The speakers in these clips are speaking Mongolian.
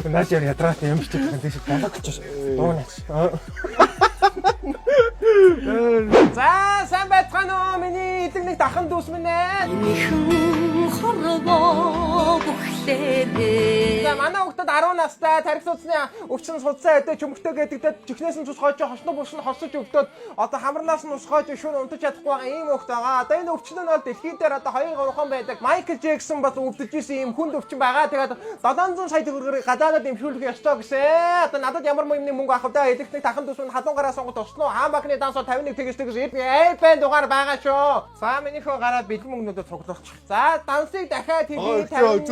Наач ядраад юм шиг тийш бологч дуунаач. За сайн байцгаана уу миний эдгний дахан дүүс минь ээ. Минийхэн хорвоо бүхлээрээ. За манай хүүхдэд 10 настай тархи судасны өвчин судасаа өдөө чөмхтэй гэдэгдээд чихнээс нь цус хойж хосноо бүс нь хосож өвдөд одоо хамарнаас нь ус хойж шүн унтаж чадахгүй байгаа ийм хүүхд байгаа. Одоо энэ өвчин нь бол дэлхийд дээр одоо 2-3 хон байдаг. Майкл Джексон бас өвдөж исэн ийм хүнд өвчин байгаа. Тэгээд 700 сая төгрөгөөр гадаадад эмшүүлэх ёстой гэсэн. Одоо надад ямар юмны мөнгө авах вэ? Эдгний дахан дүүс минь халуун гараа сонгож туснаа. Хаан бакны дансоо 51 тэгэж эйпэн дугаар байгаа шүү. За минийхөө гараа бэлэн мөнгнүүдэд цуглуулчих. За дансыг дахиад хийх 51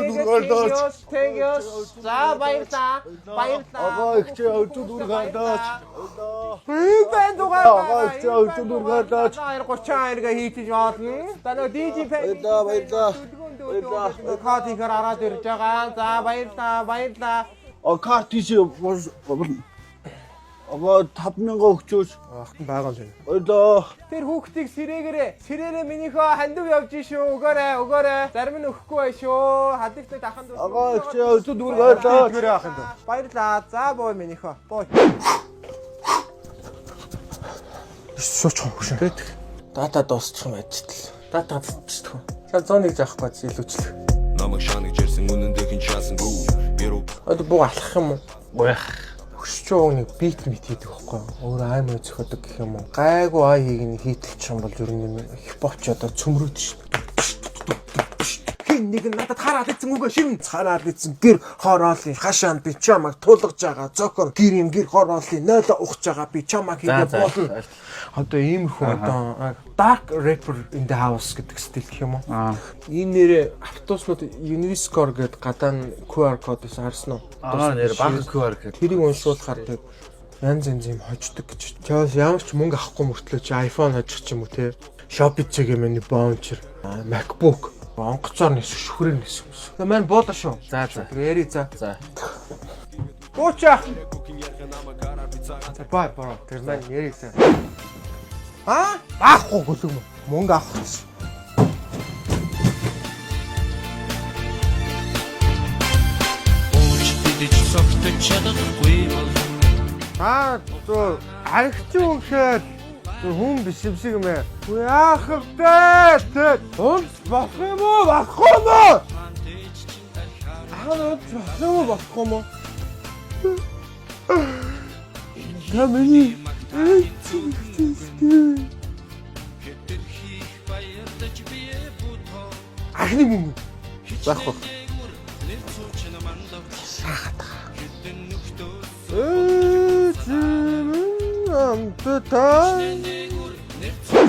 тэгээс. За баярлаа. Ага их чи өчигдөр гадаач. Эйпэн дугаар. Ага их чи өчигдөр гадаач. 32 хийчих болно. За нөгөө DJ Баярлаа. Кодыг хараад ирж байгаа. За баярлаа. Карт тийш Ага 5000 өгчөөч. Ахтан байгаа юм шиг. Баярлаа. Тэр хүүхдийг сэрээрээ минийхөө хандив явж шүү. Өгөөрэй. Зарим нь өгөхгүй бай шүү. Хадагтай дахан дүү. Ага их чи өчигдөр гадаач. Баярлаа. За боо минийхөө. Боо. Шууч хогш. Дата дуусчих юм ажил. Дата дуусчих. За 101 заахгүй илүүчлэх. Намайг шаныг жирсэн үнэндээ хин чаасан гүү. Одоо буу алах юм уу? Гоях. Хөшчөө нэг бит хийдэг байхгүй юу? Өөр аймаа зөхөдөг гэх юм уу? Гайгүй ай хийгний хийдэлч юм бол ер нь хипхоп ч одоо цөмрөөд ш. Хин нэг надад хараад ийцэн үгүй шин цараад ийцэн гэр хороолын хашаанд би чамайг тулгаж байгаа. Зохор гэр хороолын 0 ухаж байгаа би чамайг хийгээ болно. Одоо иймэрхүү одоо dark rapper in the house гэдэг стил гэх юм уу? Энэ нэрээ автобуснууд Uniscore гэдэг гадаа QR кодоос харсан уу? Нэр баг QR код. Тэрийг уншуулахаар тэг янз юм хождог гэж. Тэгээс ямар ч мөнгө авахгүй мөртлөө чи iPhone хожих ч юм уу те. Shopee цэгийн миний voucher, MacBook, онгоцоор нэс шүхрээр нэс юмс. За маань буула шүү. За. Эри за. За. Буучаа. За бай боо. Тэр маань яриасан. Аахгүй гөлөг мөнгө авах гэж. Зөө аригч үнхээр хүн биш юм шиг юм ээ. Яах вэ? Унц болох юм уу? Болохгүй юм уу? Болохгүй юм уу? Камени. Ахны мөнгө. Заахгүй.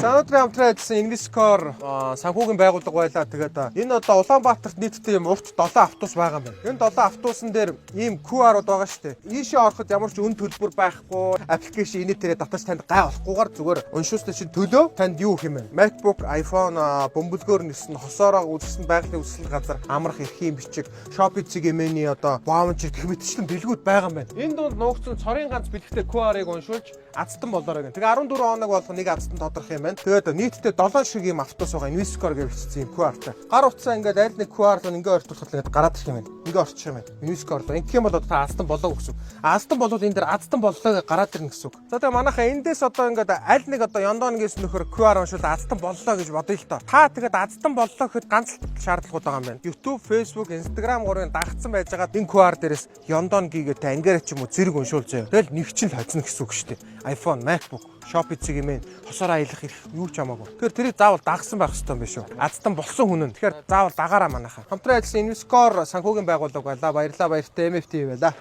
Санаатрын хамтран ажилласан Uniscore санхүүгийн байгууллага байлаа. Тэгээд энэ одоо Улаанбаатарт нийтдээ юм урт 7 автобус байгаа юм байна. Энэ 7 автобусан дээр ийм QR-ууд байгаа шүү дээ. Ийшээ ороход ямар ч үн төлбөр байхгүй, аппликейшн инээ тэрэ татаж танд гай болохгүйгээр зүгээр уншуулсан чинь төлөө танд юу гэх юм бэ? MacBook, iPhone бөмбөлгөөр нисэн хосоороо үзсэн байгалийн үзэсгэлэн газар амрах эрхийн бичиг, Shopee цэгийн одоо voucher гэх мэтчлэн дэлгүүд байгаа юм байна. Энэ дунд нуугдсан цорын ганц бэлгтэй QR-ыг уншуулж азтан болоорой гэн. Тэгээ 14 хоног болгоо нэг азтан тодорхой юм байна. Тэгээд нийтдээ 7 шиг юм автобус байгаа Uniscore гэж бичсэн юм QR-тай. Гар утсаа ингээд аль нэг QR-ыг ингээд ойртуулахад ингээд гараад ирэх юм байна. Ингээд орчих юм байна. Uniscore руу. Ингэх юм бол одоо азтан болоо гэсэн. Азтан болоод энэ дээр азтан боллоо гараад ирнэ гэсэн үг. За тэгээ манайхаа эндээс одоо ингээд аль нэг одоо Яндонгээс нөхөр QR уншуул азтан боллоо гэж бодъё л доо. Та тэгээд азтан боллоо гэхэд ганц шаардлагууд байгаа юм байна. YouTube, Facebook, Instagram гурыг дагцсан байж байгаа энэ QR дээрээс Яндонгийн та ангиараа ч юм уу зэрэг уншуул заяа. Тэгэл нэг чинь л хоцно гэсэн үг шүү дээ. iPhone, MacBook, Shopee цэгийн хосоор аялах ирэх юу ч хамаагүй. Тэгэхээр тэрийг заавал дагсан байх хэрэгтэй юм биш үү? Азтан болсон хүн нь. Тэгэхээр заавал дагаараа манайхаа. Хамтран ажилласан Uniscore санхүүгийн байгууллага байлаа. Баярлалаа баяртай MFT байлаа.